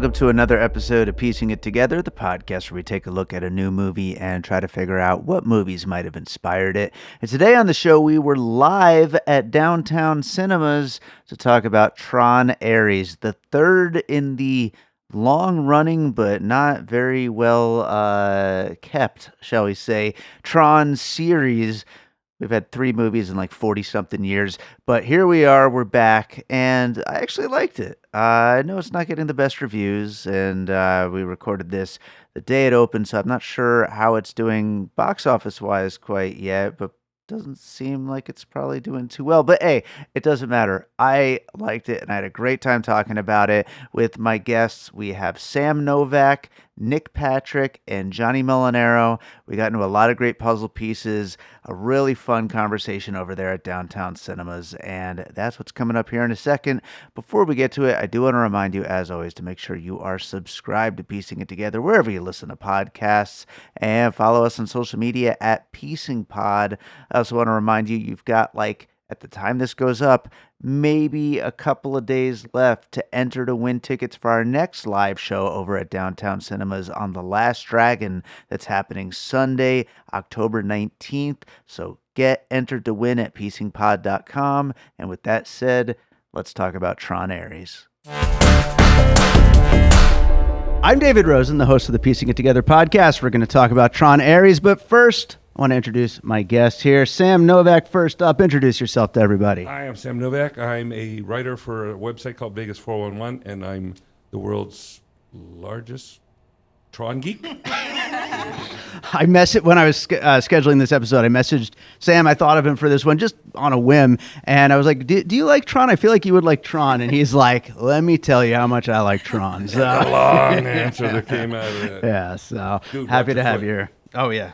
welcome to another episode of Piecing It Together, the podcast where we take a look at a new movie and try to figure out what movies might have inspired it. And today on the show, we were live at Downtown Cinemas to talk about Tron Ares, the third in the long-running but not very well kept, shall we say, Tron series. We've had 3 movies in like 40-something years, but here we are, we're back, and I actually liked it. I know it's not getting the best reviews, and we recorded this the day it opened, so I'm not sure how it's doing box office-wise quite yet, but doesn't seem like it's probably doing too well. But hey, it doesn't matter. I liked it, and I had a great time talking about it with my guests. We have Sam Novak, Nic Patrick, and Johnny Molinaro. We got into a lot of great puzzle pieces, a really fun conversation over there at Downtown Cinemas, and that's what's coming up here in a second. Before we get to it, I do want to remind you, as always, to make sure you are subscribed to Piecing It Together wherever you listen to podcasts, and follow us on social media at PiecingPod. I also want to remind you, you've got, like, at the time this goes up, maybe a couple of days left to enter to win tickets for our next live show over at Downtown Cinemas on The Last Dragon that's happening Sunday, October 19th. So get entered to win at piecingpod.com. And with that said, let's talk about Tron Ares. I'm David Rosen, the host of the Piecing It Together podcast. We're going to talk about Tron Ares, but first, I want to introduce my guest here. Sam Novak, first up. Introduce yourself to everybody. Hi, I'm Sam Novak. I'm a writer for a website called Vegas 411, and I'm the world's largest Tron geek. I when I was scheduling this episode, I messaged Sam. I thought of him for this one just on a whim, and I was like, do you like Tron? I feel like you would like Tron. And he's like, let me tell you how much I like Tron. So. A long answer that came out of that. Yeah, so Dude, happy to have you here. Oh, yeah.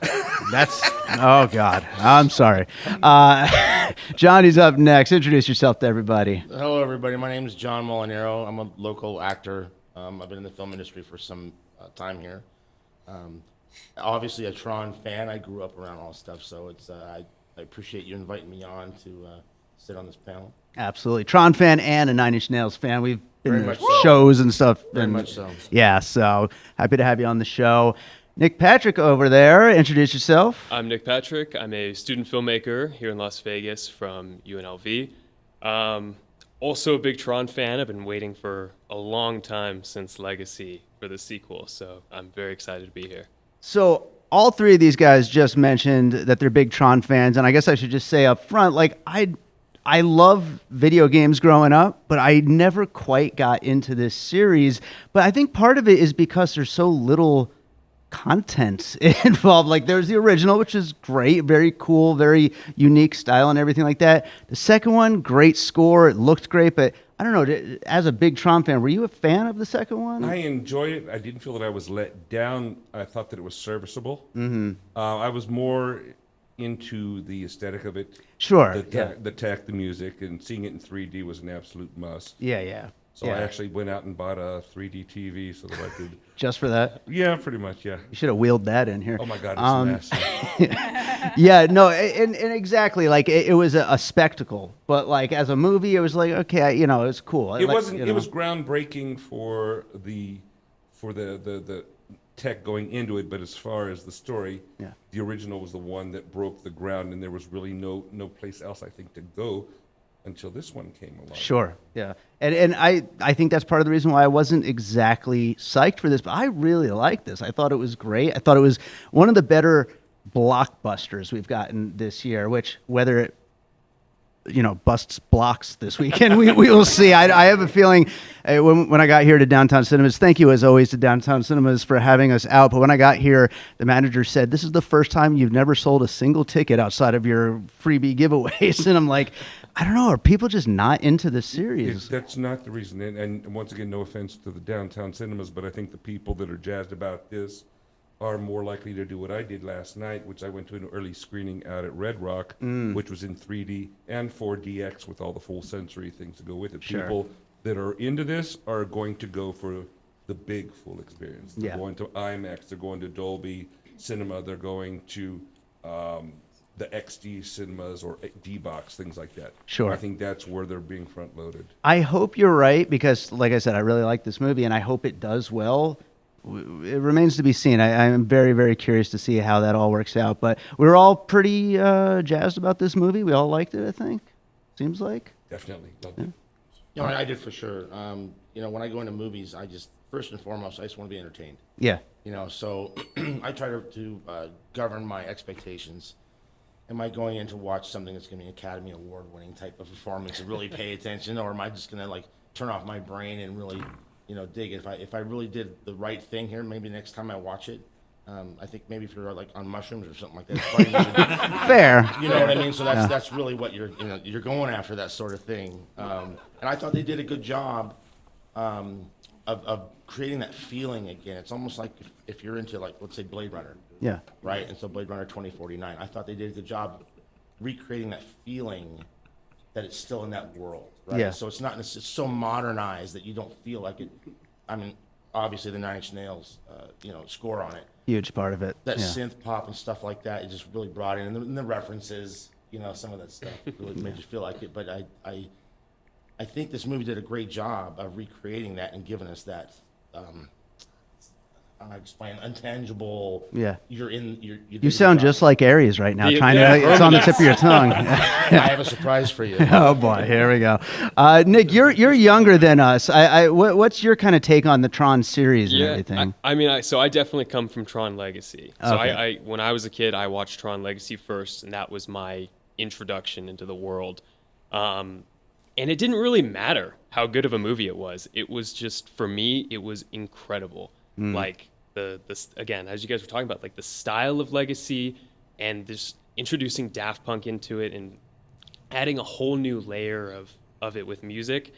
Oh, God. I'm sorry. Johnny's up next. Introduce yourself to everybody. Hello, everybody. My name is John Molinaro. I'm a local actor. I've been in the film industry for some time here. Obviously, a Tron fan. I grew up around all stuff, so it's I appreciate you inviting me on to sit on this panel. Absolutely. Tron fan and a Nine Inch Nails fan. We've been Very to much so. shows and stuff. Very and, much so. Yeah, so happy to have you on the show. Nic Patrick over there. Introduce yourself. I'm Nic Patrick. I'm a student filmmaker here in Las Vegas from UNLV. Also a big Tron fan. I've been waiting for a long time since Legacy for the sequel, so I'm very excited to be here. So all 3 of these guys just mentioned that they're big Tron fans, and I guess I should just say up front, like I love video games growing up, but I never quite got into this series. But I think part of it is because there's so little content involved. Like there's the original, which is great, very cool, very unique style and everything like that. The second one, great score, it looked great, but I don't know, as a big Tron fan, were you a fan of the second one? I enjoyed it. I didn't feel that I was let down. I thought that it was serviceable. Mm-hmm. I was more into the aesthetic of it. Sure. The tech, the music, and seeing it in 3D was an absolute must. Yeah. So I actually went out and bought a 3D TV so that I could... Just for that? Yeah, pretty much, yeah. You should have wheeled that in here. Oh my God, it's massive. Yeah, no, and exactly, like it was a spectacle, but like as a movie, it was like, okay, it was cool. It like, wasn't. It was groundbreaking for the tech going into it, but as far as the story, the original was the one that broke the ground, and there was really no place else, I think, to go until this one came along. Sure, yeah. And I think that's part of the reason why I wasn't exactly psyched for this, but I really liked this. I thought it was great. I thought it was one of the better blockbusters we've gotten this year, which whether it busts blocks this weekend, we will see. I have a feeling when I got here to Downtown Cinemas, thank you as always to Downtown Cinemas for having us out, but when I got here, the manager said, this is the first time you've never sold a single ticket outside of your freebie giveaways, and I'm like, I don't know, are people just not into this series? That's not the reason, and once again, no offense to the Downtown Cinemas, but I think the people that are jazzed about this are more likely to do what I did last night, which I went to an early screening out at Red Rock, which was in 3D and 4DX with all the full sensory things to go with it. Sure. People that are into this are going to go for the big full experience. They're Yeah. going to IMAX, they're going to Dolby Cinema, they're going to the XD cinemas or D-Box, things like that. Sure. I think that's where they're being front-loaded. I hope you're right because, like I said, I really like this movie, and I hope it does well. It remains to be seen. I'm very, very curious to see how that all works out. But we were all pretty jazzed about this movie. We all liked it, I think. Seems like. Definitely. Loved it. You know, I did for sure. You know, when I go into movies, I just, first and foremost, I just want to be entertained. Yeah. You know, so I try to govern my expectations. Am I going in to watch something that's going to be an Academy Award-winning type of performance and really pay attention, or am I just going to like turn off my brain and really, you know, dig it? If I really did the right thing here, maybe next time I watch it, I think maybe if you're like on mushrooms or something like that, it's funny, Fair. you know what I mean? So that's really what you're going after, that sort of thing. And I thought they did a good job of creating that feeling again. It's almost like if you're into, like, let's say Blade Runner. Yeah. Right? And so Blade Runner 2049, I thought they did a good job recreating that feeling that it's still in that world, right? Yeah. So it's not, it's so modernized that you don't feel like it. I mean, obviously the Nine Inch Nails, score on it. Huge part of it. That Yeah. synth pop and stuff like that, it just really brought in, and the references, some of that stuff really made you feel like it. But I think this movie did a great job of recreating that and giving us that. I explain intangible. Yeah. You sound just like Aries right now, trying yeah, to. It's on the tip of your tongue. I have a surprise for you. Oh boy, here we go. Nick, you're younger than us. What's your kind of take on the Tron series and everything? I definitely come from Tron Legacy. So Okay. I when I was a kid, I watched Tron Legacy first, and that was my introduction into the world. And it didn't really matter how good of a movie it was. It was just, for me, it was incredible. Like this again, as you guys were talking about, like the style of Legacy and this introducing Daft Punk into it and adding a whole new layer of it with music.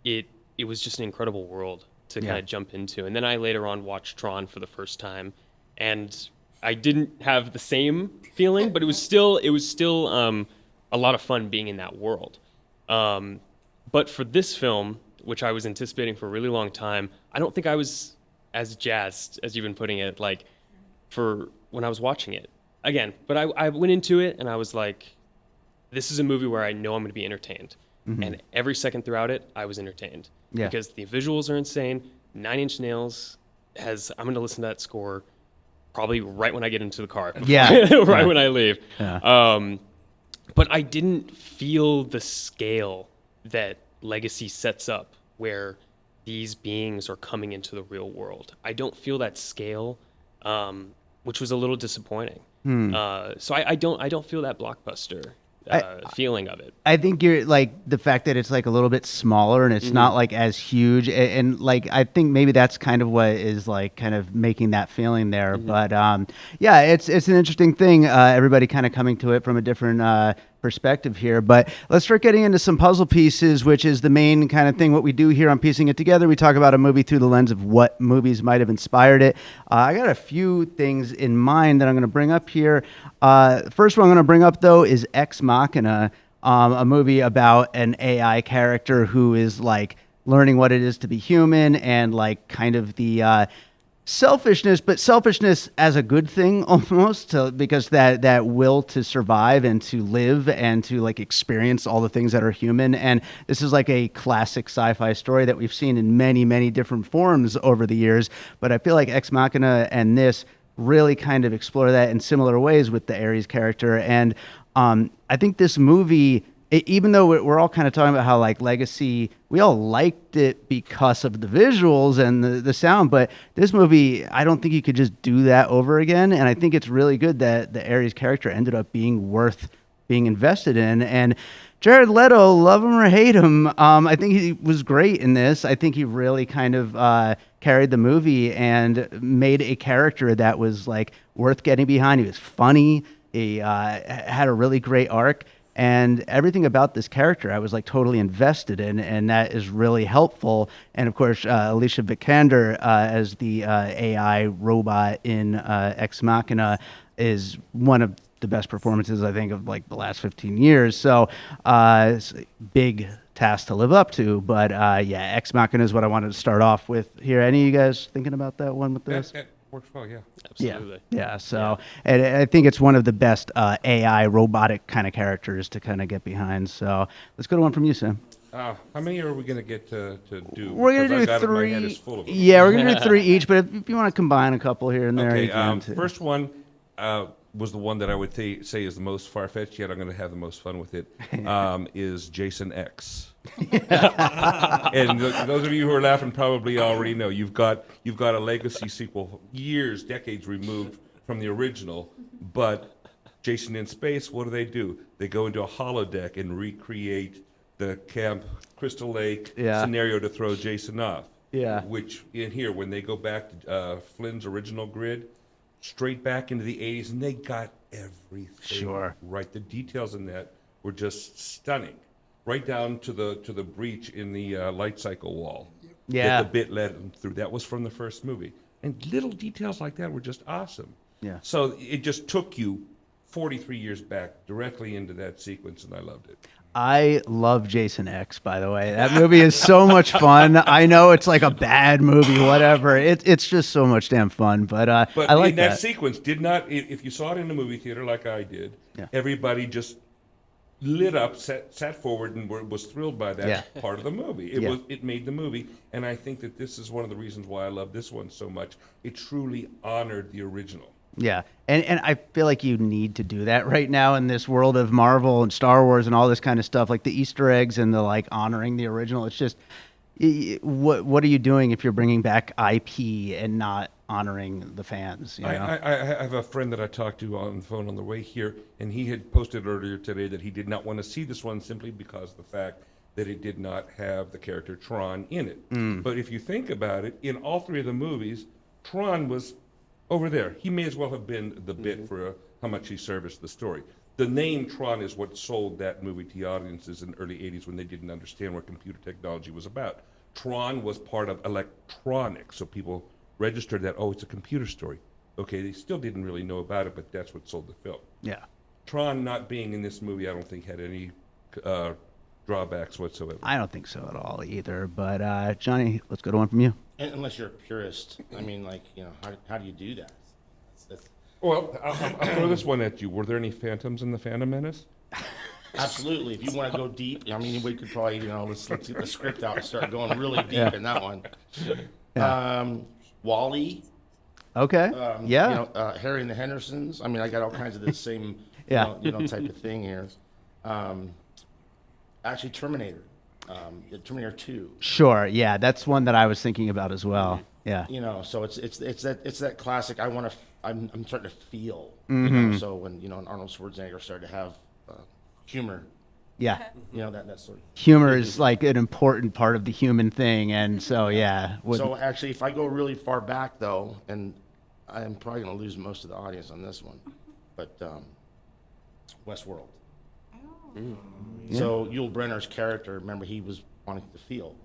It was just an incredible world to kind of jump into. And then I later on watched Tron for the first time, and I didn't have the same feeling, but it was still a lot of fun being in that world. But for this film, which I was anticipating for a really long time, I don't think I was as jazzed as you've been putting it, like, for when I was watching it. Again, but I went into it and I was like, this is a movie where I know I'm going to be entertained. And every second throughout it, I was entertained. Yeah. Because the visuals are insane. Nine Inch Nails I'm going to listen to that score probably right when I get into the car. Yeah. When I leave. Yeah. But I didn't feel the scale that Legacy sets up, where these beings are coming into the real world. I don't feel that scale, which was a little disappointing. So I don't feel that blockbuster feeling of it. I think you're like the fact that it's like a little bit smaller and it's not like as huge, and like I think maybe that's kind of what is like kind of making that feeling there. But yeah, it's an interesting thing. Everybody kind of coming to it from a different perspective here. But let's start getting into some puzzle pieces, which is the main kind of thing what we do here on Piecing It Together. We talk about a movie through the lens of what movies might have inspired it. I got a few things in mind that I'm going to bring up here. First one I'm going to bring up, though, is Ex Machina, a movie about an AI character who is like learning what it is to be human and like kind of the selfishness, but selfishness as a good thing almost, because that will to survive and to live and to like experience all the things that are human. And this is like a classic sci-fi story that we've seen in many, many different forms over the years. But I feel like Ex Machina and this really kind of explore that in similar ways with the Ares character. And I think this movie, even though we're all kind of talking about how like Legacy, we all liked it because of the visuals and the sound, but this movie, I don't think you could just do that over again. And I think it's really good that the Ares character ended up being worth being invested in. And Jared Leto, love him or hate him, I think he was great in this. I think he really kind of carried the movie and made a character that was like worth getting behind. He was funny. He had a really great arc. And everything about this character, I was like totally invested in, and that is really helpful. And of course, Alicia Vikander as the AI robot in Ex Machina is one of the best performances, I think, of like the last 15 years. So it's a big task to live up to. But yeah, Ex Machina is what I wanted to start off with here. Any of you guys thinking about that one with this? Works well, yeah. Absolutely. Yeah. So, and I think it's one of the best AI robotic kind of characters to kind of get behind. So, let's go to one from you, Sam. How many are we going to get to do? We're Because gonna I do got it, my head is three. full of them. Yeah, we're gonna do three each. But if you want to combine a couple here and there, Okay, you can too. first one was the one that I would say is the most far-fetched, yet I'm going to have the most fun with it, is Jason X. And those of you who are laughing probably already know you've got a legacy sequel decades removed from the original, but Jason in Space, what do? They go into a holodeck and recreate the Camp Crystal Lake scenario to throw Jason off. Yeah. Which in here, when they go back to Flynn's original grid, straight back into the 80s, and they got everything right. The details in that were just stunning, right down to the breach in the light cycle wall. Yeah. That the bit led them through. That was from the first movie, and little details like that were just awesome. Yeah. So it just took you 43 years back directly into that sequence, and I loved it. I love Jason X, by the way. That movie is so much fun. I know it's like a bad movie, whatever. It's just so much damn fun. But I like in that sequence, did not, if you saw it in the movie theater like I did, everybody just lit up, sat forward, and was thrilled by that part of the movie. It made the movie, and I think that this is one of the reasons why I love this one so much. It truly honored the original. Yeah, and I feel like you need to do that right now in this world of Marvel and Star Wars and all this kind of stuff, like the Easter eggs and the like honoring the original. It's just, what are you doing if you're bringing back IP and not honoring the fans? You know? I have a friend that I talked to on the phone on the way here, and he had posted earlier today that he did not want to see this one simply because of the fact that it did not have the character Tron in it. But if you think about it, in all three of the movies, Tron was over there. He may as well have been the bit for how much he serviced the story. The name Tron is what sold that movie to audiences in the early 80s when they didn't understand what computer technology was about. Tron was part of electronics, so people registered that, it's a computer story. Okay, they still didn't really know about it, but that's what sold the film. Yeah. Tron not being in this movie, I don't think had any drawbacks whatsoever. I don't think so at all either. But Johnny, let's go to one from you. Unless you're a purist, I mean, how do you do that? Well, I'll throw this one at you. Were there any phantoms in the Phantom Menace? Absolutely. If you want to go deep, I mean, we could probably, let's get the script out and start going really deep in that one. Wall-E. Okay. Harry and the Hendersons. I mean, I got all kinds of the same, type of thing here. Actually, Terminator. Terminator 2. Sure. Yeah, that's one that I was thinking about as well. Yeah. So it's that classic. I'm starting to feel. So when Arnold Schwarzenegger started to have humor. Yeah. That sort of humor is like an important part of the human thing, and so So actually, if I go really far back though, and I'm probably going to lose most of the audience on this one, but Westworld. So Yul Brynner's character, remember, he was wanting to feel,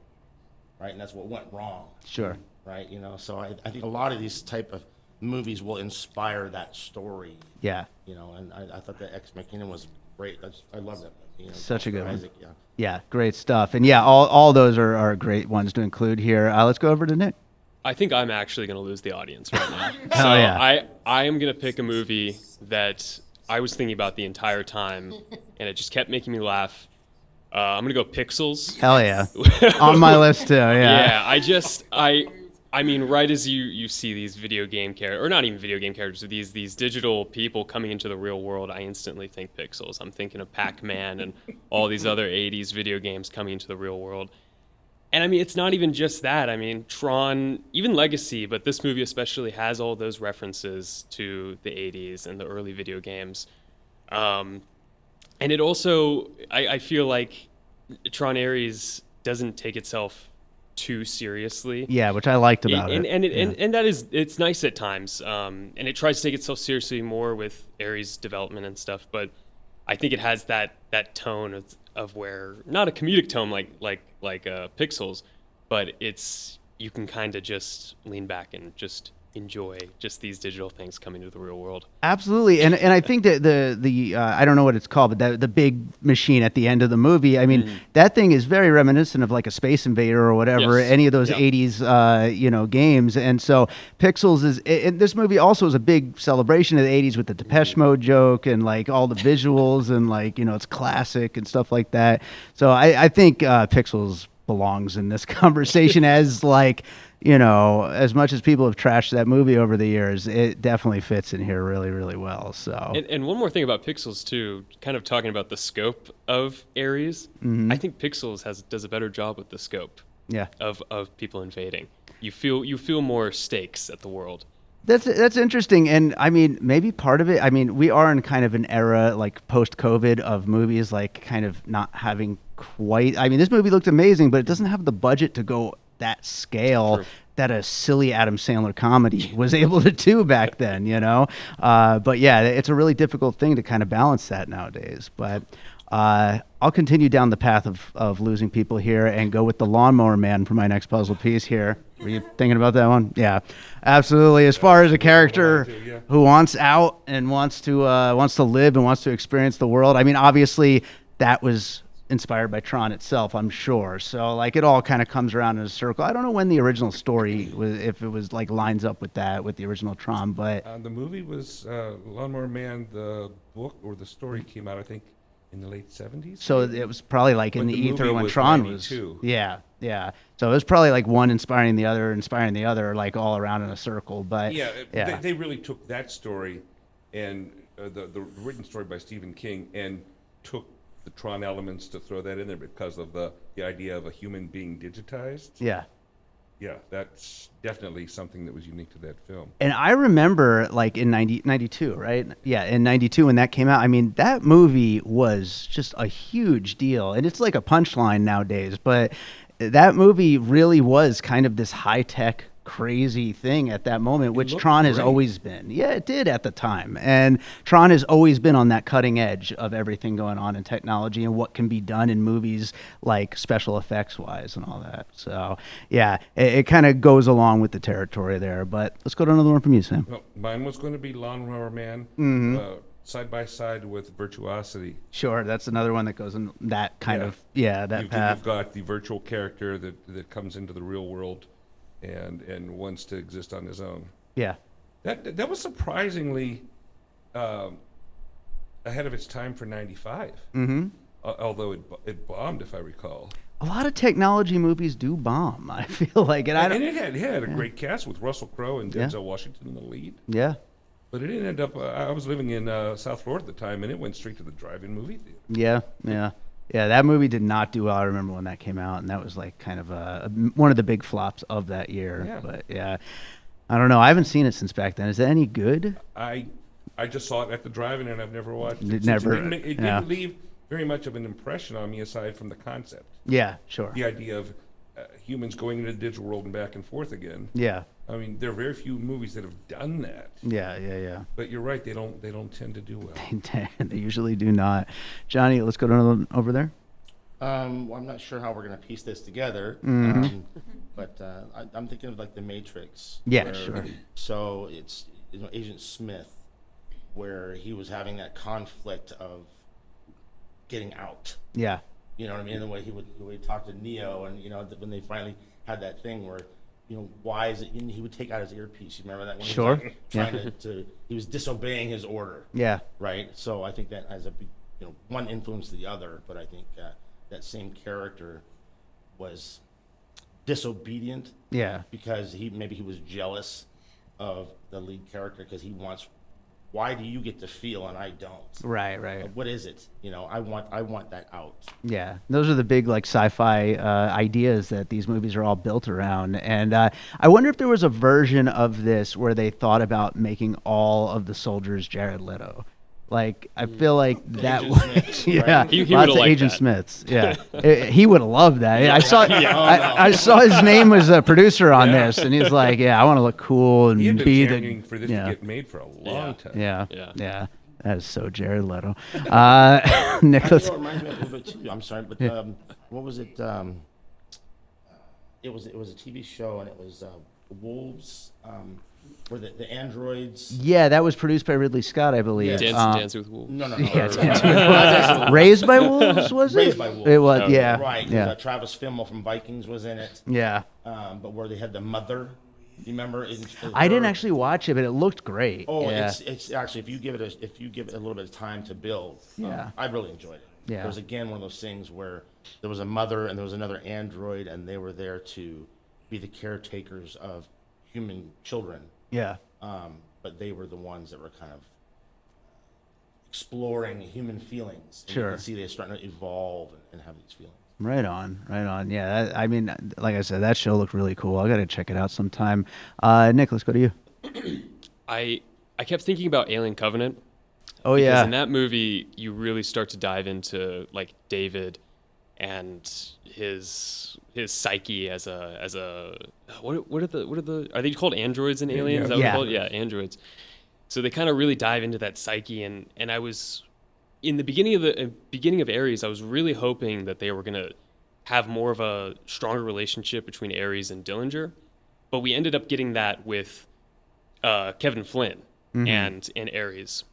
right? And that's what went wrong. Sure. Right? So I think a lot of these type of movies will inspire that story. Yeah. And I thought that Ex Machina was great. I love that movie. Such a good one. Isaac, Yeah, great stuff. And all those are great ones to include here. Let's go over to Nick. I think I'm actually going to lose the audience right now. Hell yeah. I am going to pick a movie that I was thinking about the entire time, and it just kept making me laugh. I'm going to go Pixels. Hell yeah. On my list too, yeah. Yeah, I mean, right as you see these video game characters, or not even video game characters, but these digital people coming into the real world, I instantly think Pixels. I'm thinking of Pac-Man and all these other 80s video games coming into the real world. And I mean, it's not even just that. I mean, Tron, even Legacy, but this movie especially has all those references to the 80s and the early video games. And it also, I feel like Tron Ares doesn't take itself too seriously. Yeah, which I liked about it. And that is, it's nice at times. And it tries to take itself seriously more with Ares' development and stuff. But I think it has that tone of where, not a comedic tone like Pixels, but it's, you can kind of just lean back and just enjoy just these digital things coming to the real world. Absolutely, and I think that the I don't know what it's called, but the big machine at the end of the movie, I mean, that thing is very reminiscent of like a Space Invader or whatever, Yes. any of those Yeah. '80s games. And so Pixels is, and this movie also is a big celebration of the '80s with the Depeche Mode joke and like all the visuals and like it's classic and stuff like that. So I think Pixels belongs in this conversation as like. As much as people have trashed that movie over the years, it definitely fits in here really, really well. So, And one more thing about Pixels too, kind of talking about the scope of Ares. I think Pixels does a better job with the scope yeah, of people invading. You feel more stakes at the world. that's interesting. And I mean, maybe part of it. I mean, we are in kind of an era like post-COVID of movies like kind of not having quite. I mean, this movie looked amazing, but it doesn't have the budget to go that scale True. that a silly Adam Sandler comedy was able to do back then, But yeah, it's a really difficult thing to kind of balance that nowadays. But I'll continue down the path of losing people here and go with the Lawnmower Man for my next puzzle piece here. Were you thinking about that one? Yeah, absolutely. As far as a character who wants out and wants to live and wants to experience the world, I mean, obviously that was inspired by Tron itself, I'm sure. So like it all kind of comes around in a circle. I don't know when the original story was, if it was like lines up with the original Tron, but The movie was Lawnmower Man. The book or the story came out, I think, in the late 70s. so it was probably like in But the the ether movie when was Tron 92. was. Yeah. So it was probably like one inspiring the other, like all around in a circle. But Yeah, They really took that story and the written story by Stephen King and took the Tron elements to throw that in there because of the idea of a human being digitized. yeah. Yeah, that's definitely something that was unique to that film. And I remember like in 92, right? Yeah, in 92 when that came out, I mean, that movie was just a huge deal. And it's like a punchline nowadays, but that movie really was kind of this high-tech crazy thing at that moment, which looked Tron has great. always been. Yeah, it did at the time. And Tron has always been on that cutting edge of everything going on in technology and what can be done in movies, like special effects wise and all that. So yeah, it kind of goes along with the territory there. But let's go to another one from you, Sam. Well, mine was going to be Lawnmower Man, side by side with Virtuosity. Sure, that's another one that goes in that kind Yeah. of that You've path. got the virtual character that comes into the real world and wants to exist on his own. Yeah. That was surprisingly ahead of its time for '95. Mm-hmm. Although it bombed, if I recall. A lot of technology movies do bomb, I feel like, and I don't. And it had a great cast with Russell Crowe and Yeah. Denzel Washington in the lead. Yeah. But it didn't end up. I was living in South Florida at the time, and it went straight to the drive-in movie theater. Yeah, that movie did not do well. I remember when that came out, and that was like kind of one of the big flops of that year. Yeah. But yeah, I don't know. I haven't seen it since back then. Is that any good? I just saw it at the drive-in, and I've never watched it. It since. never- It yeah. didn't leave very much of an impression on me aside from the concept, Yeah, sure. the idea of humans going into the digital world and back and forth again. Yeah, I mean, there are very few movies that have done that. yeah. But you're right; they don't tend to do well. They usually do not. Johnny, let's go to another one over there. Well, I'm not sure how we're gonna piece this together, but I'm thinking of like the Matrix. Yeah, where- sure. So it's Agent Smith, where he was having that conflict of getting out. Yeah, You know what I mean? The way he would talk to Neo, and when they finally had that thing where, why is it? He would take out his earpiece. You remember that? When Sure. He was like trying to he was disobeying his order. yeah. Right. So I think that has a big, one influenced the other, but I think that same character was disobedient Yeah. because he was jealous of the lead character because he wants. Why do you get to feel and I don't? Right. What is it? I want that out. Yeah, those are the big like sci-fi ideas that these movies are all built around. And I wonder if there was a version of this where they thought about making all of the soldiers Jared Leto. Like I feel like that Agent would, Smith, yeah, right? He lots would've of liked Agent that. Smiths. Yeah, he would have loved that. I saw, Yeah. I saw his name was a producer on this, and he's like, yeah, I want to look cool and He had been be championing the, for this yeah, to get made for a long time. yeah. Yeah. That is so Jared Leto. Nicholas, It reminds me a little bit too. I'm sorry, but what was it? It was a TV show, and it was wolves, where the androids. Yeah, that was produced by Ridley Scott, I believe. Dance with Wolves. No. Yeah, Raised by Wolves, was it? Raised by Wolves. It was, Oh, yeah. Right. 'Cause, Yeah. Travis Fimmel from Vikings was in it. Yeah. But where they had the mother. You remember? I didn't actually watch it, but it looked great. Oh, yeah. it's actually if you give it a little bit of time to build, Yeah. I really enjoyed it. Yeah. It was again one of those things where there was a mother and there was another android, and they were there to be the caretakers of human children. Yeah. But they were the ones that were kind of exploring human feelings. And Sure. You can see they're starting to evolve and have these feelings. Right on, right on. Yeah, I mean, like I said, that show looked really cool. I got to check it out sometime. Nick, let's go to you. I kept thinking about Alien Covenant. Oh, Because yeah. in that movie, you really start to dive into like David and his psyche as a what are the they called androids in Alien? Is that what Yeah. they're called? Yeah, androids. So they kind of really dive into that psyche, and I was in the beginning of Ares, I was really hoping that they were gonna have more of a stronger relationship between Ares and Dillinger, but we ended up getting that with Kevin Flynn and Ares.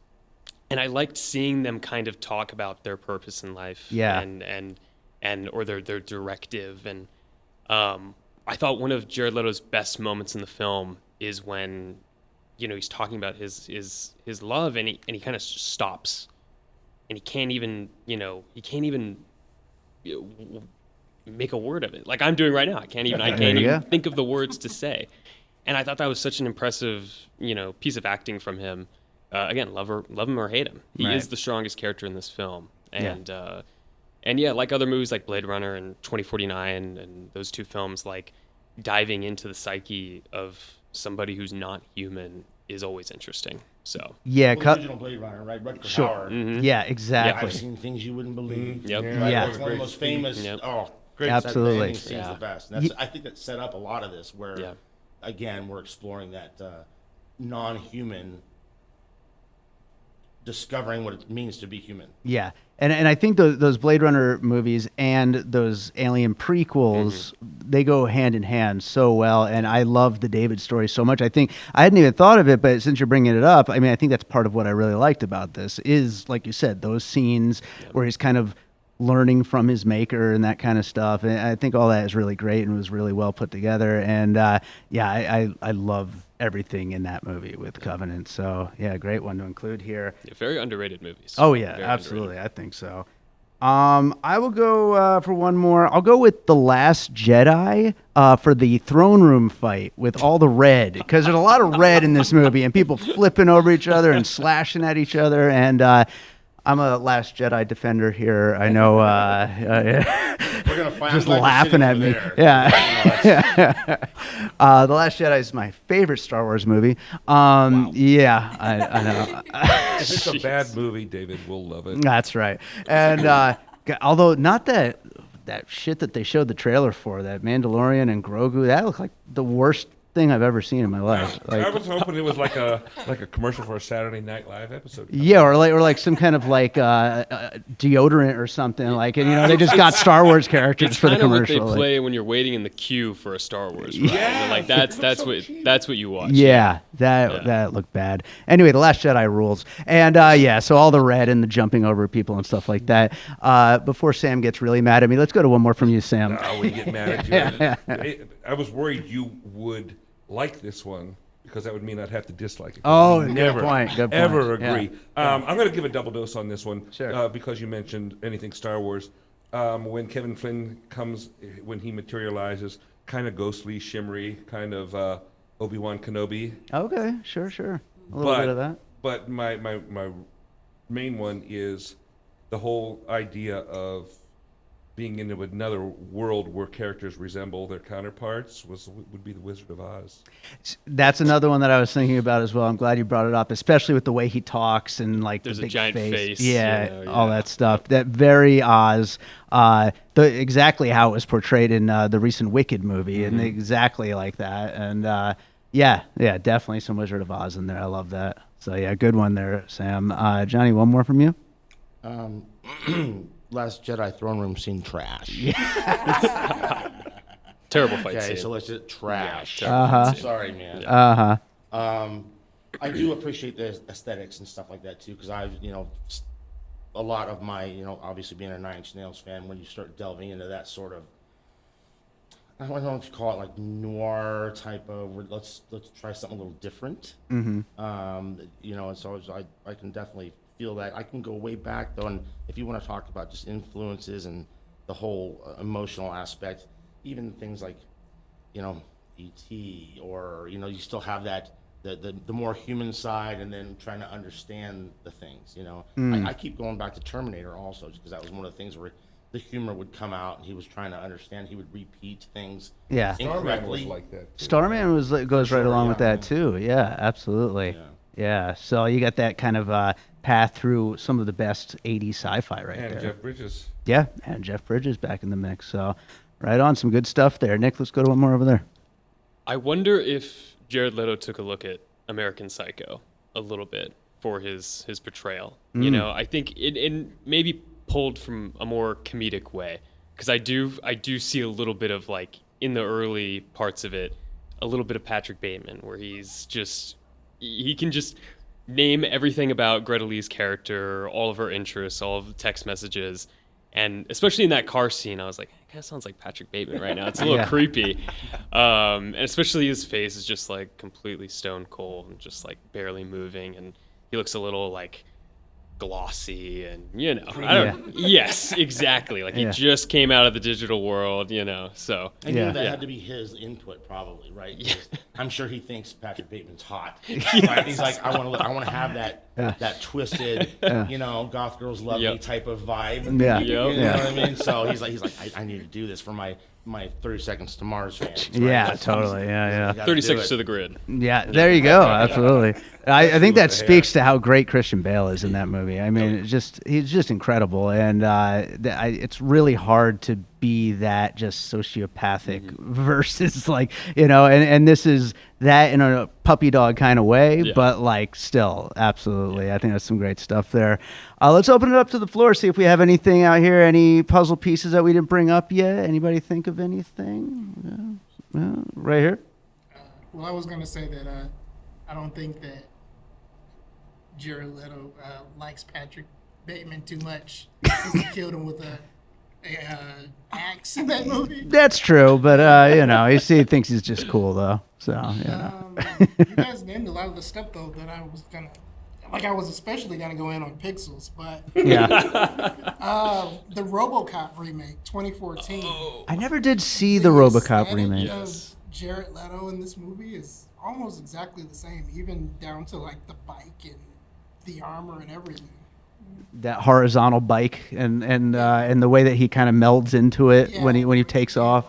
And I liked seeing them kind of talk about their purpose in life, Yeah. and or their directive. And I thought one of Jared Leto's best moments in the film is when, he's talking about his love, and he kind of stops, and he can't even make a word of it, like I'm doing right now. I can't even think of the words to say. And I thought that was such an impressive, piece of acting from him. Again, love him or hate him, he Right. is the strongest character in this film. And yeah, like other movies like Blade Runner and 2049 and those two films, like diving into the psyche of somebody who's not human is always interesting. So Yeah, Well, the original Blade Runner, right? Rutger Sure. Hauer. Yeah, exactly. I've seen things you wouldn't believe. Yep. Right? Yeah. It's one of the most famous. Yep. Oh, Great. Absolutely. That ending scene's the best. And I think that set up a lot of this, where Yeah. again we're exploring that non-human, discovering what it means to be human. Yeah, and I think those Blade Runner movies and those Alien prequels, they go hand in hand so well, and I love the David story so much. I think I hadn't even thought of it, but since you're bringing it up, I mean, I think that's part of what I really liked about this is, like you said, those scenes where he's kind of learning from his maker and that kind of stuff. And I think all that is really great and was really well put together. And I love everything in that movie with Covenant. So yeah, great one to include here. Yeah, very underrated movies. Oh yeah, Very absolutely. underrated. I think so. I will go for one more. I'll go with The Last Jedi for the throne room fight with all the red, because there's a lot of red in this movie and people flipping over each other and slashing at each other. And I'm a Last Jedi defender here. I know. We're gonna find Just I'm glad you're laughing sitting at over me. there. Yeah. The Last Jedi is my favorite Star Wars movie. Yeah, I know. If it's a bad movie, David will love it. That's right. And although not that shit that they showed the trailer for, that Mandalorian and Grogu, that looked like the worst thing I've ever seen in my life. I was hoping it was like a commercial for a Saturday Night Live episode. Yeah, or like some kind of deodorant or something. Like, and they just got Star Wars characters It's for the kind of what commercial. they like- play when you're waiting in the queue for a Star Wars ride. Yeah, Like that's what you watch. Yeah, that looked bad. Anyway, The Last Jedi rules. And so all the red and the jumping over people and stuff like that. Before Sam gets really mad at me, let's go to one more from you, Sam. Oh, we get mad at you. I was worried you would like this one, because that would mean I'd have to dislike it. Oh, We good never, point, good point. Ever Yeah. agree. I'm going to give a double dose on this one, Sure. because you mentioned anything Star Wars. When Kevin Flynn comes, when he materializes, kind of ghostly, shimmery, kind of Obi-Wan Kenobi. Okay, sure. A little bit of that. But my main one is the whole idea of being into another world where characters resemble their counterparts would be the Wizard of Oz. That's another one that I was thinking about as well. I'm glad you brought it up, especially with the way he talks and like There's the a big giant face, Yeah, yeah. all that stuff. That very Oz. Exactly how it was portrayed in the recent Wicked movie, and exactly like that. And yeah, definitely some Wizard of Oz in there. I love that. So yeah, good one there, Sam. Johnny, one more from you. Last Jedi throne room scene trash. Terrible fight Okay, scene. so let's just trash. Yeah, terrible fight scene. Sorry, man. Uh-huh. I do appreciate the aesthetics and stuff like that too, because I've, a lot of my, obviously being a Nine Inch Nails fan, when you start delving into that sort of, I don't know what you call it, like noir type of, let's try something a little different. And so I can definitely feel that. I can go way back though, and if you want to talk about just influences and the whole emotional aspect, even things like, E.T. or, you still have that, the more human side, and then trying to understand the things. I keep going back to Terminator also, because that was one of the things where the humor would come out, and he was trying to understand. He would repeat things Yeah. Starman incorrectly. was like that. Too. Starman goes right sure, along yeah. with that too. Yeah, absolutely. Yeah. Yeah. So you got that kind of path through some of the best 80s sci-fi right And there. Jeff Bridges. Yeah, and Jeff Bridges back in the mix. So right on, some good stuff there. Nick, let's go to one more over there. I wonder if Jared Leto took a look at American Psycho a little bit for his portrayal. I think it maybe pulled from a more comedic way, because I do see a little bit of, like, in the early parts of it, a little bit of Patrick Bateman, where he can just name everything about Greta Lee's character, all of her interests, all of the text messages. And especially in that car scene, I was like, it kind of sounds like Patrick Bateman right now. It's a little creepy. And especially his face is just like completely stone cold and just like barely moving. And he looks a little like glossy and, yes, exactly. Like he just came out of the digital world, so. I knew that had to be his input, probably, right? Yeah. I'm sure he thinks Patrick Bateman's hot. Right? He's like, I want to have that twisted, goth girls love me type of vibe. Yeah. You know what I mean? So he's like, I need to do this for my 30 Seconds to Mars fans. Right? Yeah, totally. Yeah. 30 seconds to the grid. Yeah, there you go. Absolutely. I think that speaks to how great Christian Bale is in that movie. I mean, he's just incredible, and it's really hard to be that just sociopathic versus like, and this is that in a puppy dog kind of way, but like still, absolutely. I think that's some great stuff there. Let's open it up to the floor, see if we have anything out here, any puzzle pieces that we didn't bring up yet. Anybody think of anything? Right here. Well, I was going to say that I don't think that Jared Leto likes Patrick Bateman too much since he killed him with a axe in that movie. That's true, but he thinks he's just cool though. So you guys named a lot of the stuff though that I was gonna, I was especially gonna go in on Pixels, but yeah. The RoboCop remake, 2014. I never did see the RoboCop remake. Of Jared Leto in this movie is almost exactly the same, even down to like the bike and the armor and everything. That horizontal bike and the way that he kind of melds into it when he takes off.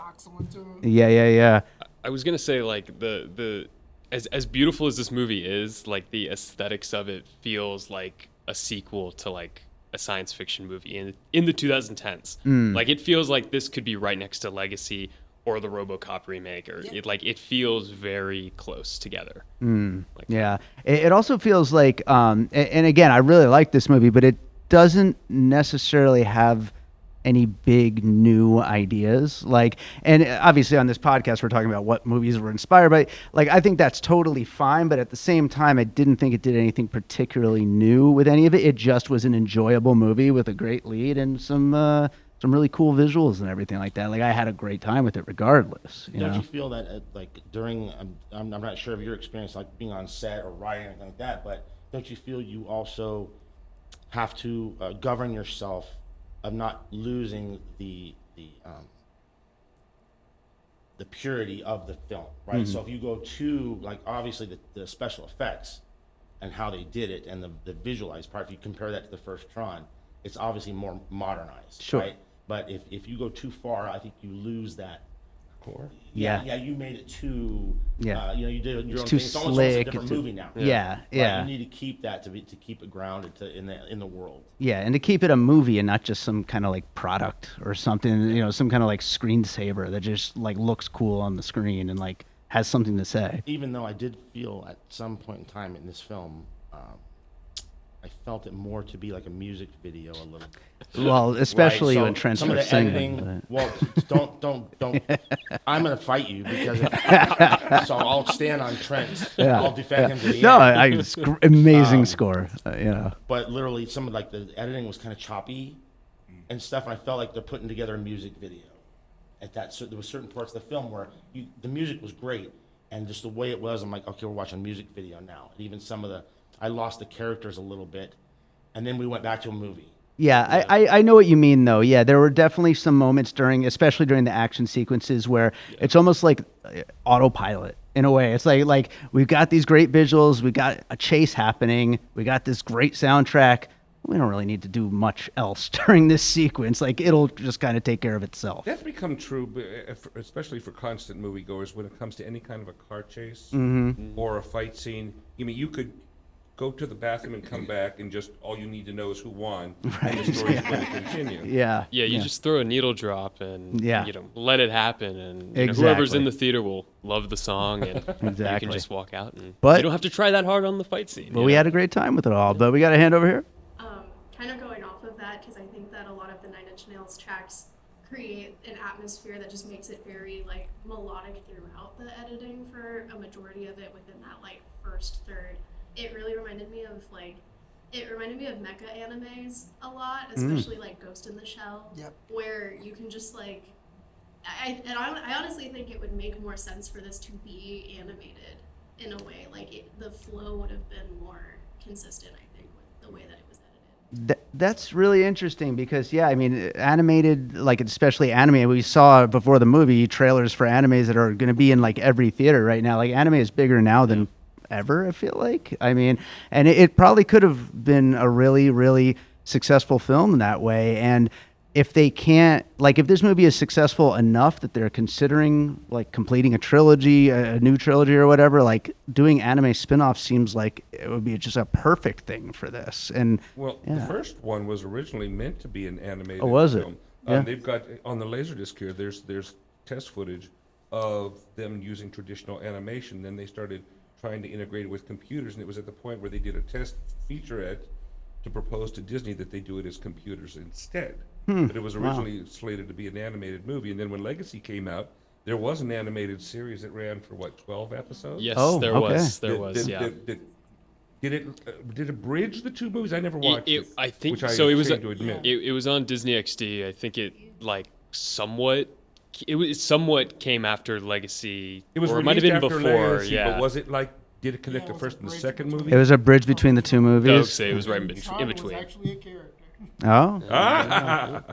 Yeah. I was gonna say, like, the as beautiful as this movie is, like the aesthetics of it feels like a sequel to like a science fiction movie in the 2010s. Like it feels like this could be right next to Legacy or the RoboCop remake, or it feels very close together. It also feels like, and again, I really like this movie, but it doesn't necessarily have any big new ideas. Like, and obviously on this podcast, we're talking about what movies were inspired by. Like, I think that's totally fine, but at the same time, I didn't think it did anything particularly new with any of it. It just was an enjoyable movie with a great lead and some really cool visuals and everything like that. Like, I had a great time with it regardless. Don't you feel that like during, I'm not sure of your experience, like being on set or writing or anything like that, but don't you feel you also have to govern yourself of not losing the purity of the film, right? So if you go to, like, obviously the special effects and how they did it and the visualized part, if you compare that to the first Tron, it's obviously more modernized, right? But if you go too far, I think you lose that core. Yeah, you made it too. You did your own too thing. It's almost a slick. different movie now. Yeah. You need to keep that to keep it grounded in the world. Yeah, and to keep it a movie and not just some kind of like product or something, some kind of like screensaver that just like looks cool on the screen and like has something to say. Even though I did feel at some point in time in this film, I felt it more to be like a music video a little. Well, especially Right, when so Trent some of starts the singing. editing. but- Well, don't. I'm gonna fight you because so I'll stand on Trent. I'll defend him to the No, end. it's amazing score. But literally, some of like the editing was kind of choppy and stuff, and I felt like they're putting together a music video. At that, so there were certain parts of the film where the music was great, and just the way it was, I'm like, okay, we're watching a music video now. And even some of I lost the characters a little bit, and then we went back to a movie. Yeah, I know what you mean though. Yeah, there were definitely some moments especially during the action sequences where it's almost like autopilot in a way. It's like we've got these great visuals, we got a chase happening, we got this great soundtrack. We don't really need to do much else during this sequence. Like it'll just kind of take care of itself. That's become true, especially for constant moviegoers, when it comes to any kind of a car chase or a fight scene. I mean, you could go to the bathroom and come back, and just all you need to know is who won, and the story's going to continue. Yeah. Yeah, you just throw a needle drop and Yeah. let it happen, and whoever's Exactly. in the theater will love the song, and you Exactly. can just walk out, and But- you don't have to try that hard on the fight scene. But we had a great time with it all. But we got a hand over here. Kind of going off of that, because I think that a lot of the Nine Inch Nails tracks create an atmosphere that just makes it very like melodic throughout the editing for a majority of it within that like first third. It really reminded me of mecha animes a lot, especially like Ghost in the Shell, where you can just like I honestly think it would make more sense for this to be animated in a way. Like the flow would have been more consistent, I think, with the way that it was edited. That's really interesting because, yeah, I mean, animated, like especially anime, we saw before the movie trailers for animes that are going to be in like every theater right now. Like anime is bigger now than ever, I feel like. I mean, and it probably could have been a really, really successful film in that way. And if they can't, like, if this movie is successful enough that they're considering like completing a trilogy, a new trilogy or whatever, like doing anime spin-offs seems like it would be just a perfect thing for this. And Well, the first one was originally meant to be an animated was it? film. Yeah. They've got on the Laserdisc here. There's test footage of them using traditional animation. Then they started trying to integrate it with computers, and it was at the point where they did a test featurette to propose to Disney that they do it as computers instead. But it was originally slated to be an animated movie, and then when Legacy came out, there was an animated series that ran for 12 episodes. Yes, Oh, there okay. was. There was. Yeah. Did it bridge the two movies? I never watched it. I think which I so. It was. ashamed to admit. It was on Disney XD. I think it like somewhat. It somewhat came after Legacy. It was or it might have been released after before. Legacy, Yeah. but was it like? Did it connect the first and the second movie? it was a bridge between the two movies. I would say it was right in Tron was between. actually a character. Oh.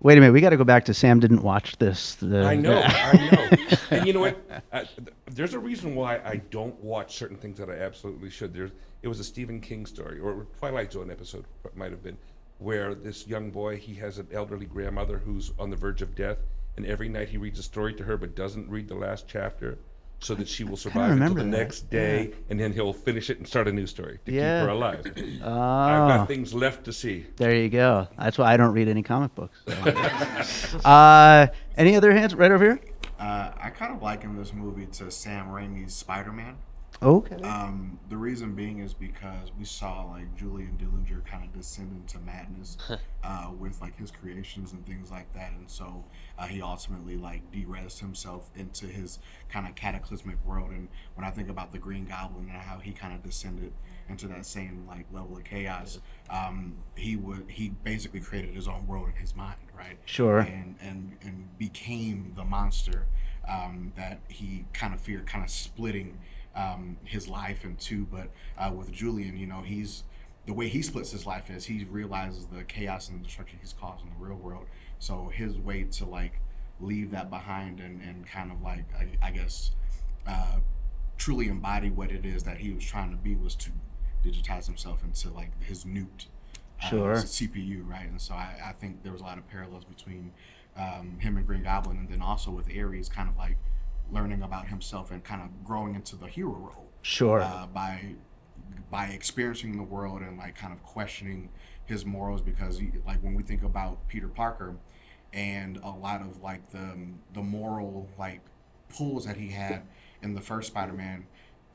Wait a minute, we got to go back to Sam didn't watch this. I know, I know. And you know what? There's a reason why I don't watch certain things that I absolutely should. It was a Stephen King story, or a Twilight Zone episode, it might have been, where this young boy, he has an elderly grandmother who's on the verge of death, and every night he reads a story to her but doesn't read the last chapter so that she will survive until remember the that. next day, and then he'll finish it and start a new story to Yeah. keep her alive. I've Oh, got things left to see. there you go. That's why I don't read any comic books. Any other hands right over here? I kind of liken this movie to Sam Raimi's Spider-Man. Okay. The reason being is because we saw like Julian Dillinger kind of descend into madness with like his creations and things like that, and so he ultimately like de-res himself into his kind of cataclysmic world. And when I think about the Green Goblin and how he kind of descended into that same like level of chaos, he basically created his own world in his mind, right? Sure. And became the monster that he kind of feared, kind of splitting his life in two. But with Julian, you know, the way he splits his life is he realizes the chaos and destruction he's caused in the real world. So his way to like leave that behind and kind of like I guess truly embody what it is that he was trying to be was to digitize himself into like his nuked Sure. CPU, right? And so I think there was a lot of parallels between him and Green Goblin, and then also with Ares kind of like learning about himself and kind of growing into the hero role. Sure. By experiencing the world and like kind of questioning his morals, because like when we think about Peter Parker and a lot of like the moral like pulls that he had in the first Spider-Man,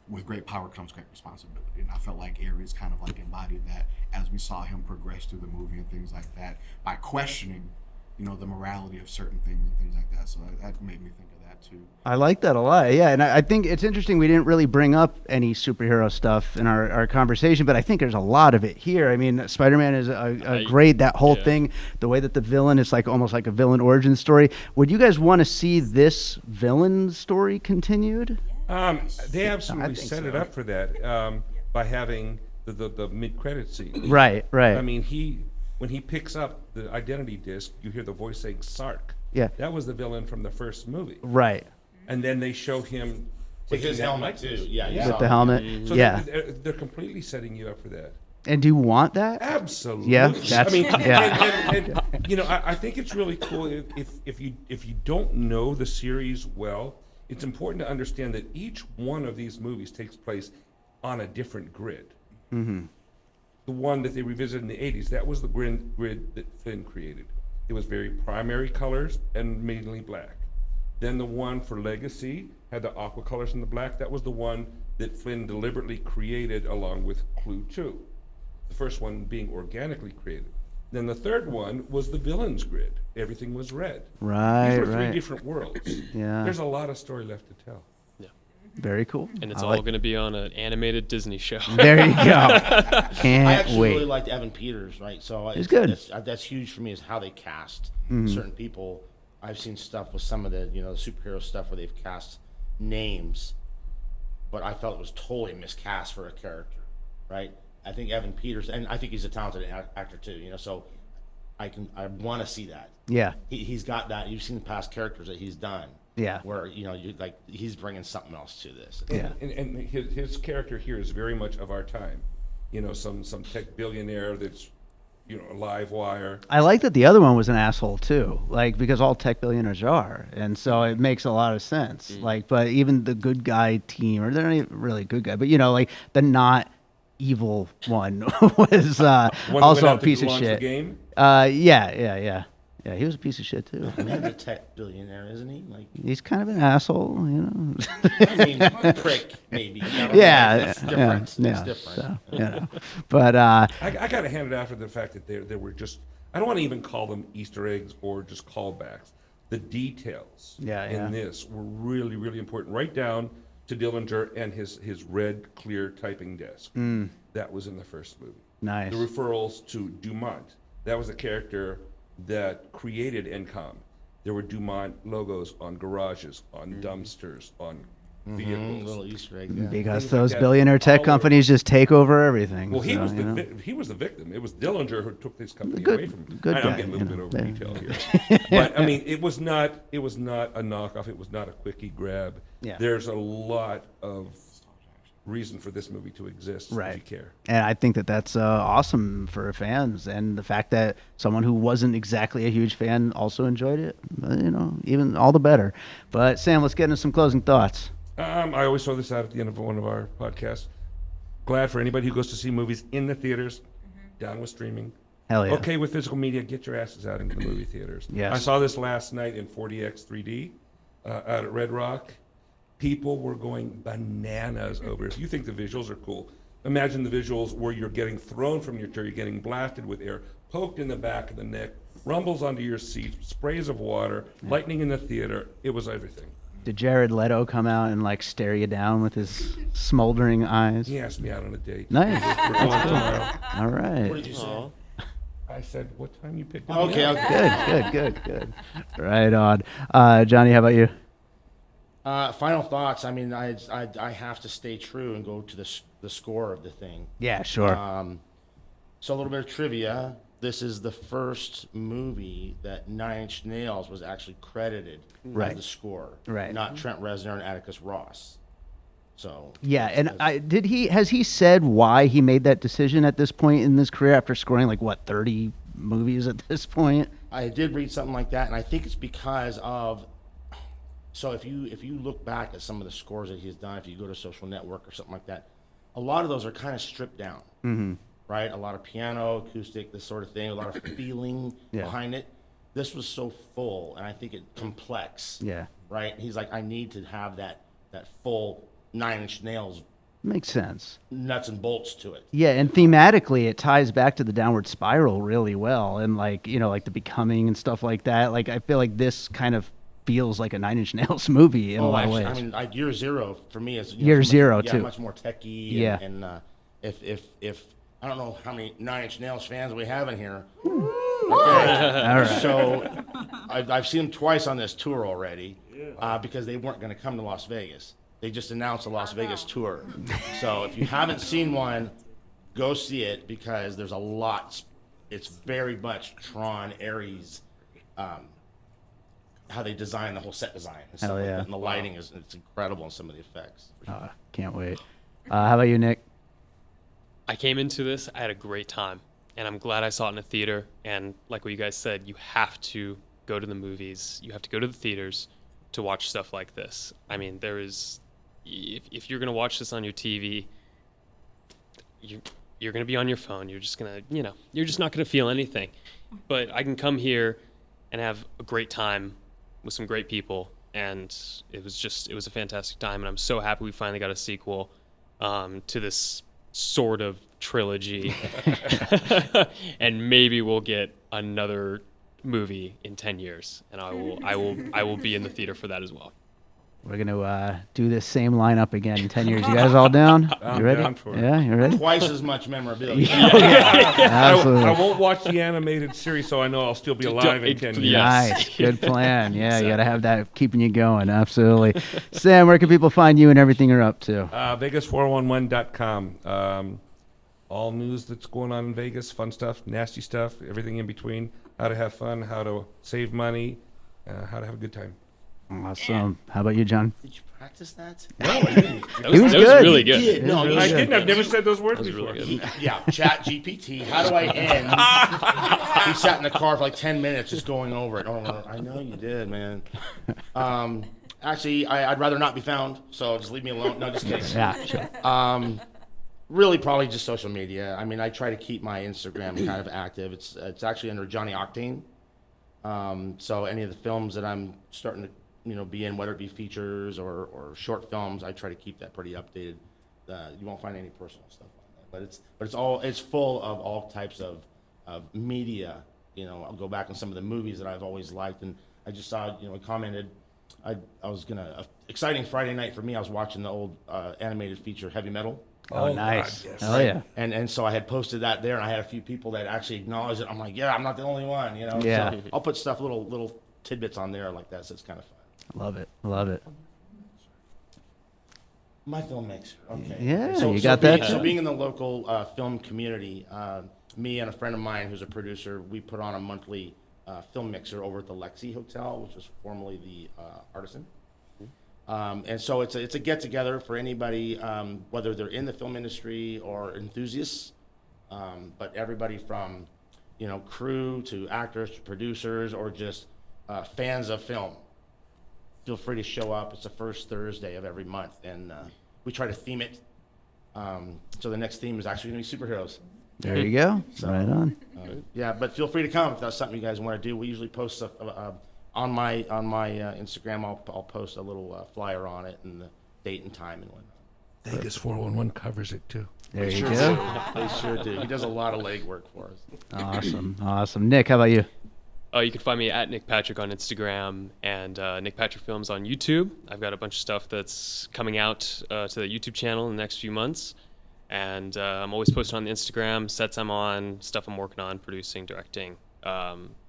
with great power comes great responsibility. And I felt like Ares kind of like embodied that as we saw him progress through the movie and things like that by questioning, the morality of certain things and things like that. So that made me think of that too. I like that a lot. Yeah, and I think it's interesting we didn't really bring up any superhero stuff in our conversation, but I think there's a lot of it here. I mean, Spider-Man is a great, that whole thing, the way that the villain is like almost like a villain origin story. Would you guys want to see this villain story continued? They absolutely set it up for that by having the mid-credit scene. Right. I mean, when he picks up the identity disc, you hear the voice saying Sark. Yeah. That was the villain from the first movie. Right. And then they show him With his taking that helmet likeness. too. Yeah. you With saw the it. helmet. So Yeah. they're completely setting you up for that. And do you want that? Absolutely. Yeah, that's- I mean, yeah. and, I think it's really cool if you don't know the series well, it's important to understand that each one of these movies takes place on a different grid. Mm-hmm. The one that they revisited in the 80s, that was the grid that Flynn created. It was very primary colors and mainly black. Then the one for Legacy had the aqua colors and the black. That was the one that Flynn deliberately created along with Clue 2. The first one being organically created. Then the third one was the villain's grid. Everything was red. Right, These were three right. different worlds. Yeah. There's a lot of story left to tell. Very cool. And it's I all like- going to be on an animated Disney show. There you go. I Can't actually wait. really liked Evan Peters, right? So He's good. That's huge for me is how they cast Mm-hmm. certain people. I've seen stuff with some of the the superhero stuff where they've cast names, but I felt it was totally miscast for a character, right? I think Evan Peters, and I think he's a talented actor too. So I want to see that. Yeah. He's got that. You've seen the past characters that he's done. Yeah. Where he's bringing something else to this. Yeah. And his character here is very much of our time. Some tech billionaire that's a live wire. I like that the other one was an asshole too, like because all tech billionaires are, and so it makes a lot of sense. Like, but even the good guy team, or they're not even really good guy, but like the not evil one was One that also went a out to piece of launch the shit. game? Yeah, he was a piece of shit too. I mean, he's a tech billionaire, isn't he? Like, He's kind of an asshole, I mean, prick maybe. Yeah, That's different. yeah, It's different. So, but I got to hand it out for the fact that there were just, I don't want to even call them Easter eggs or just callbacks. The details Yeah. in this were really, really important. Right down to Dillinger and his red, clear typing desk. That was in the first movie. nice. The referrals to Dumont. That was a character that created Encom. There were Dumont logos on garages, on dumpsters, on vehicles. Little Easter egg. Yeah. Because Things like those that billionaire tech all over. companies just take over everything. Well, he so, was you know. he was the victim. It was Dillinger who took this company Good- away from him. good I'm guy, getting a little bit over yeah. detail here, but I mean, it was not a knockoff. It was not a quickie grab. Yeah. There's a lot of reason for this movie to exist if Right. you care. And I think that that's awesome for fans, and the fact that someone who wasn't exactly a huge fan also enjoyed it, even all the better. But Sam, let's get into some closing thoughts. I always throw this out at the end of one of our podcasts. Glad for anybody who goes to see movies in the theaters, down with streaming. Hell yeah. Okay with physical media, get your asses out into the movie theaters. Yes. I saw this last night in 40X 3D out at Red Rock. People were going bananas over it. If you think the visuals are cool, imagine the visuals where you're getting thrown from your chair, you're getting blasted with air, poked in the back of the neck, rumbles onto your seat, sprays of water, lightning in the theater. It was everything. Did Jared Leto come out and like stare you down with his smoldering eyes? He asked me out on a date. Nice. We're going tomorrow. All What right. did you say? I said, what time you picked me Okay, up? okay. Good. Right on. Johnny, how about you? Final thoughts. I mean, I have to stay true and go to the score of the thing. Yeah, sure. So a little bit of trivia. This is the first movie that Nine Inch Nails was actually credited Right. as the score, Right. not Trent Reznor and Atticus Ross. So Yeah, and has he said why he made that decision at this point in his career after scoring 30 movies at this point? I did read something like that, and I think it's because of. So if you look back at some of the scores that he's done, if you go to Social Network or something like that, a lot of those are kind of stripped down, right? A lot of piano, acoustic, this sort of thing, a lot of feeling behind it. This was so full, and I think it complex. Yeah. Right. He's like, I need to have that full Nine Inch Nails Makes sense. nuts and bolts to it. Yeah, and thematically, it ties back to the Downward Spiral really well, and like like the Becoming and stuff like that. Like I feel like this kind of feels like a Nine Inch Nails movie in a lot of ways. I mean, like Year Zero for me is Year Zero too. much more techy. Yeah. And if I don't know how many 9 Inch Nails fans we have in here. All right. So I've seen them twice on this tour already because they weren't going to come to Las Vegas. They just announced a Las Vegas tour. So if you haven't seen one, go see it because there's a lot. It's very much Tron, Ares, how they design the whole set design and stuff Hell like yeah. that. And the lighting it's incredible in some of the effects. Can't wait. How about you, Nick? I came into this, I had a great time, and I'm glad I saw it in a theater. And like what you guys said, you have to go to the movies, you have to go to the theaters to watch stuff like this. I mean, if you're gonna watch this on your TV, you're gonna be on your phone. You're just gonna, you're just not gonna feel anything. But I can come here and have a great time with some great people, and it was a fantastic time. And I'm so happy we finally got a sequel to this sort of trilogy, and maybe we'll get another movie in 10 years, and I will be in the theater for that as well. We're gonna do this same lineup again in 10 years. You guys all down? I'm You ready? down for it. Yeah, you ready? Twice as much memorabilia. Absolutely. I won't watch the animated series, so I know I'll still be alive in 10 years. Yes. Nice. Good plan. Yeah, you got to have that keeping you going. Absolutely. Sam, where can people find you and everything you're up to? Vegas411.com. All news that's going on in Vegas, fun stuff, nasty stuff, everything in between. How to have fun, how to save money, how to have a good time. Awesome. How about you, John? Did you practice that? He was good. Really good. He did. No, Really I good. didn't. I've never said those words That was before. really good. Yeah, Chat GPT. How do I end? He sat in the car for like 10 minutes just going over it. Oh, I know you did, man. Actually, I'd rather not be found, so just leave me alone. No, just kidding. Yeah, sure. Really, probably just social media. I mean, I try to keep my Instagram kind of active. It's actually under Johnny Octane. So any of the films that I'm starting to be in, whether it be features or short films, I try to keep that pretty updated. You won't find any personal stuff on that, but it's full of all types of media. I'll go back on some of the movies that I've always liked, and I just saw commented. I was exciting Friday night for me. I was watching the old animated feature Heavy Metal. Oh, nice. God, yes. Oh, yeah. And so I had posted that there, and I had a few people that actually acknowledged it. I'm like, yeah, I'm not the only one, Yeah. So I'll put stuff, little tidbits on there like that, so it's kind of fun. Love it. Love it. My film mixer, okay. Yeah, So you got that So too. being in the local film community, me and a friend of mine who's a producer, we put on a monthly film mixer over at the Lexi Hotel, which was formerly the Artisan. And so it's a get together for anybody, whether they're in the film industry or enthusiasts, but everybody from crew to actors to producers or just fans of film. Feel free to show up. It's the first Thursday of every month, and we try to theme it. So the next theme is actually going to be superheroes. There you go. Right on. Yeah, but feel free to come if that's something you guys want to do. We usually post stuff on my Instagram. I'll post a little flyer on it and the date and time and whatnot. Vegas 411 covers it too. There you go. They sure do. He does a lot of legwork for us. Awesome. Awesome. Nick, how about you? You can find me at Nic Patrick on Instagram and Nic Patrick Films on YouTube. I've got a bunch of stuff that's coming out to the YouTube channel in the next few months. And I'm always posting on the Instagram, sets I'm on, stuff I'm working on, producing, directing.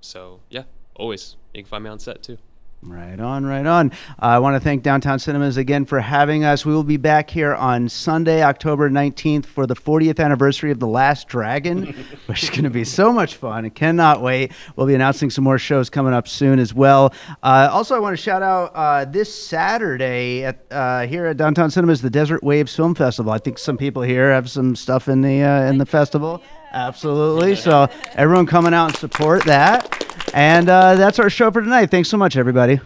So, yeah, always. You can find me on set, too. Right on, right on. I want to thank Downtown Cinemas again for having us. We will be back here on Sunday, October 19th for the 40th anniversary of The Last Dragon, which is going to be so much fun. I cannot wait. We'll be announcing some more shows coming up soon as well. Also, I want to shout out this Saturday here at Downtown Cinemas, the Desert Waves Film Festival. I think some people here have some stuff in the festival. Absolutely. So everyone coming out and support that. And that's our show for tonight. Thanks so much, everybody.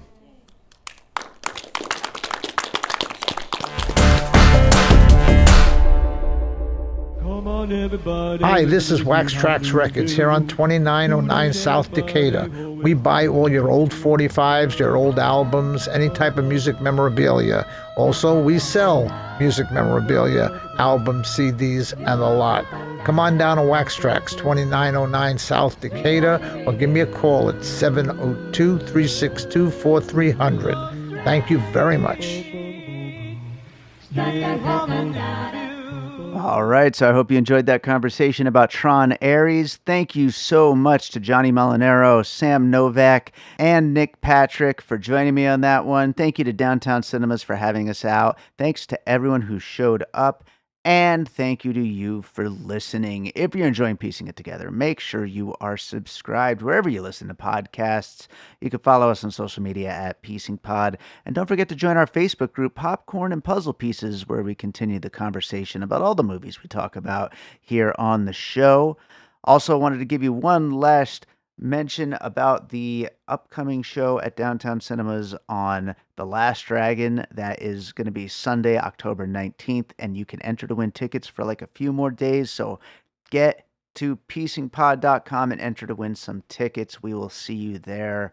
Hi, this is Wax Trax Records here on 2909 South Decatur. We buy all your old 45s, your old albums, any type of music memorabilia. Also, we sell music memorabilia, albums, CDs, and a lot. Come on down to Wax Tracks, 2909 South Decatur, or give me a call at 702-362-4300. Thank you very much. All right, so I hope you enjoyed that conversation about Tron Ares. Thank you so much to Johnny Molinaro, Sam Novak, and Nic Patrick for joining me on that one. Thank you to Downtown Cinemas for having us out. Thanks to everyone who showed up. And thank you to you for listening. If you're enjoying piecing it together, make sure you are subscribed wherever you listen to podcasts. You can follow us on social media at Piecing Pod. And don't forget to join our Facebook group, Popcorn and Puzzle Pieces, where we continue the conversation about all the movies we talk about here on the show. Also, wanted to give you one last mention about the upcoming show at Downtown Cinemas on The Last Dragon. That is going to be Sunday, October 19th, and you can enter to win tickets for like a few more days. So get to piecingpod.com and enter to win some tickets. We will see you there.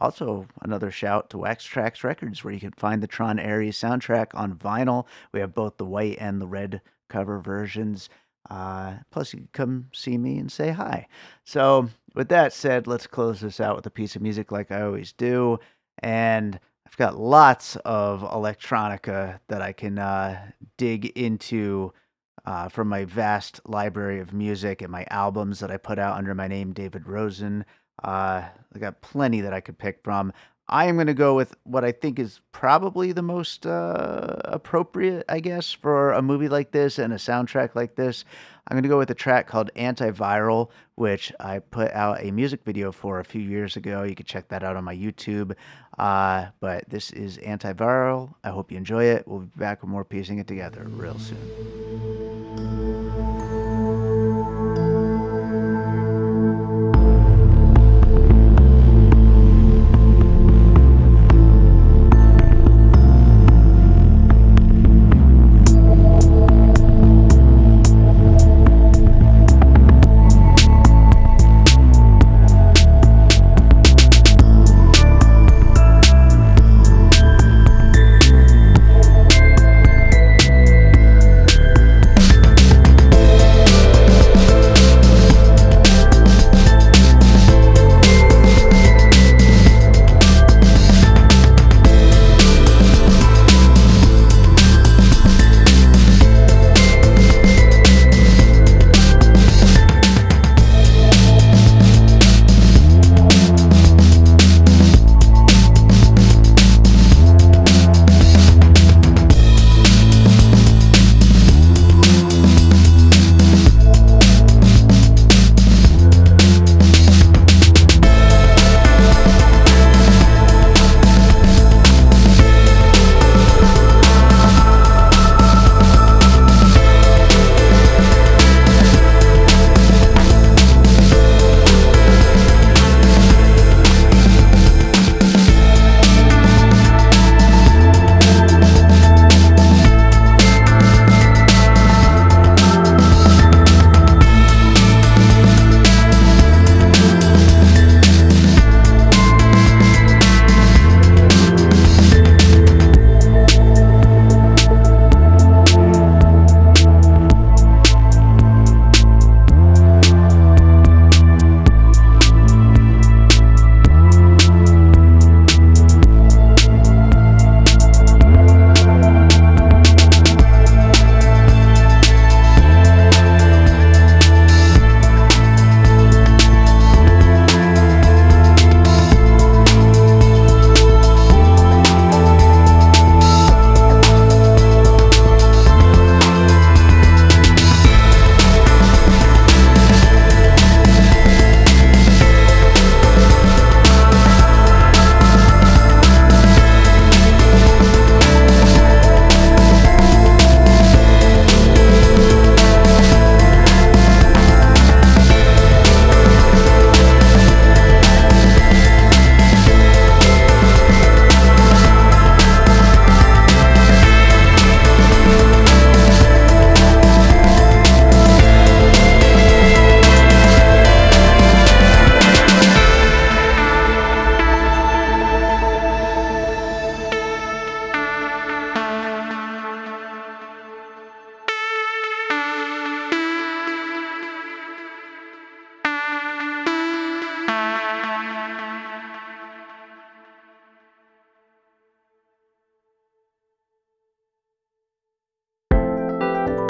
Also, another shout to Wax Tracks Records, where you can find the Tron Ares soundtrack on vinyl. We have both the white and the red cover versions. Plus, you can come see me and say hi. So, with that said, let's close this out with a piece of music like I always do. And I've got lots of electronica that I can dig into from my vast library of music and my albums that I put out under my name, David Rosen. I got plenty that I could pick from. I am going to go with what I think is probably the most appropriate, I guess, for a movie like this and a soundtrack like this. I'm going to go with a track called Antiviral, which I put out a music video for a few years ago. You can check that out on my YouTube. But this is Antiviral. I hope you enjoy it. We'll be back with more Piecing It Together real soon.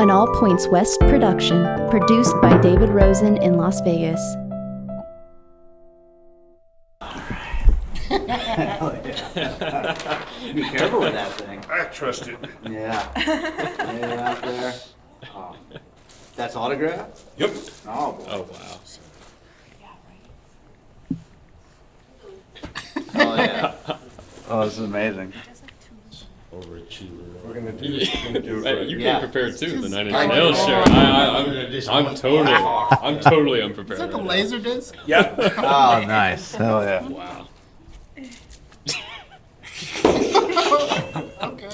an All Points West production, produced by David Rosen in Las Vegas. Be careful with that thing. I trust it. Yeah. Lay it out there. Oh. That's autographed? Yep. Oh, boy. Oh wow. Oh, yeah. Oh, this is amazing. Overachiever. We're gonna do it. We're gonna do it right. You Yeah. came prepared too. The Nine Inch I Nails know. shirt. I'm totally unprepared. Is that the right now. laser disc? Yeah. Oh, nice. Hell yeah. Wow. Okay.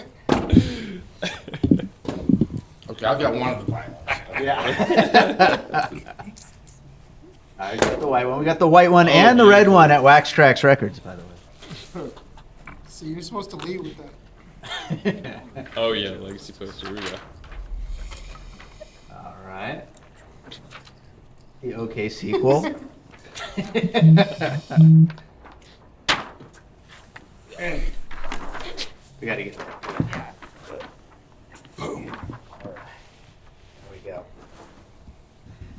Okay, I've got one of the vinyls. Yeah. I got the white one. We got the white one and the red one at Wax Trax Records, by the way. So you're supposed to lead with that. Oh yeah, legacy poster. Here we go. All right. The OK sequel. We gotta get that. Boom. There we go.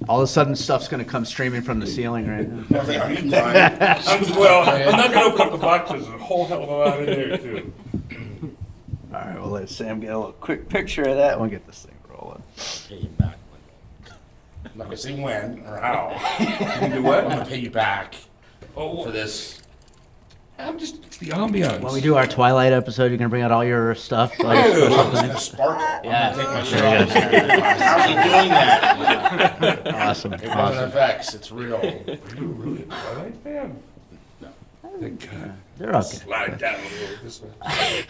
All of a sudden, stuff's gonna come streaming from the ceiling right now. Well, I'm not gonna open up the boxes. There's a whole hell of a lot in there too. All right, we'll let Sam get a little quick picture of that. We'll get this thing rolling. Pay you back. I'm not gonna say when or how. You can do what? I'm gonna pay you back Oh, for this. I'm just it's the ambiance. When we do our Twilight episode, you're gonna bring out all your stuff. All your special It's gonna things. sparkle. Yeah. I'm gonna take my shirt off. How's he doing that? Awesome. It wasn't Awesome. effects. It's real. Are you really a Twilight fan? No. Thank God. They're okay. Slide down a little this way.